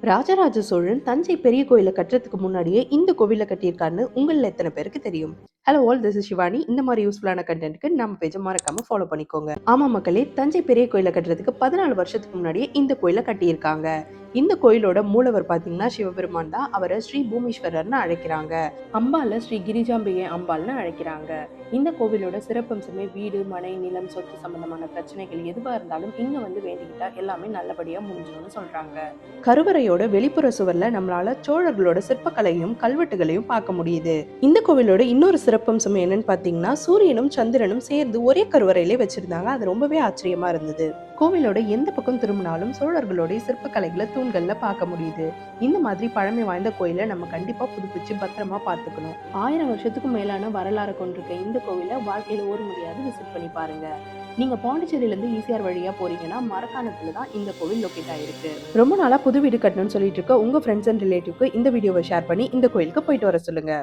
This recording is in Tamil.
ராஜராஜ சோழன் தஞ்சை பெரிய கோயிலை கட்டுறதுக்கு முன்னாடியே இந்த கோவிலை கட்டியிருக்காருன்னு உங்களில் எத்தனை பேருக்கு தெரியும்? Hello all, this is Shivani. இந்த மாதிரி யூஸ்ஃபுல்லான கண்டென்ட்க்கு நம்ம பேஜை மறக்காம ஃபாலோ பண்ணிக்கோங்க. ஆமா மக்களே, தஞ்சை பெரிய கோயிலை கட்டுறதுக்கு 14 வருஷத்துக்கு முன்னாடியே இந்த கோயிலை கட்டியிருக்காங்க. இந்த கோயிலோட மூலவர் பாத்தீங்கன்னா சிவபெருமான் தான். அவரை ஸ்ரீ பூமீஸ்வரர்னு அழைக்கிறாங்க. அம்பால ஸ்ரீ கிரிஜாம்பிகை அம்பாள்னு அழைக்கிறாங்க. இந்த கோவிலோட சிறப்பம்சமே வீடு, மனை, நிலம், சொத்து சம்பந்தமான பிரச்சனைகள் எதுவா இருந்தாலும் இங்க வந்து வேண்டிக்கிட்டா எல்லாமே நல்லபடியா முடிஞ்சிடும்னு சொல்றாங்க. கருவறையோட வெளிப்புற சுவர்ல நம்மளால சோழர்களோட சிற்பக்கலையும் கல்வெட்டுகளையும் பார்க்க முடியுது. இந்த கோவிலோட இன்னொரு சிறப்பம்சம் என்னன்னு பாத்தீங்கன்னா, சூரியனும் சந்திரனும் சேர்ந்து ஒரே கருவறையிலே வச்சிருந்தாங்க. அது ரொம்பவே ஆச்சரியமா இருந்தது. கோவிலோட எந்த பக்கம் திரும்பினாலும் சோழர்களுடைய சிற்பக்கலைகளை தூண்கள்ல பார்க்க முடியுது. இந்த மாதிரி பழமை வாய்ந்த கோயிலை நம்ம கண்டிப்பா புதுப்பிச்சு பத்திரமா பார்த்துக்கணும். 1000 வருஷத்துக்கும் மேலான வரலாறு கொண்டிருக்க இந்த கோவிலை வாழ்க்கையில ஒரு முடியாது விசிட் பண்ணி பாருங்க. நீங்க பாண்டிச்சேரியில இருந்து ஈசிஆர் வழியா போறீங்கன்னா மரக்காணத்துல தான் இந்த கோவில் லொக்கேட் ஆயிருக்கு. ரொம்ப நாளா புது வீடு கட்டணும்னு சொல்லிட்டு இருக்க உங்க ஃப்ரெண்ட்ஸ் அண்ட் ரிலேட்டிவ்க்கு இந்த வீடியோவை ஷேர் பண்ணி இந்த கோயிலுக்கு போயிட்டு வர சொல்லுங்க.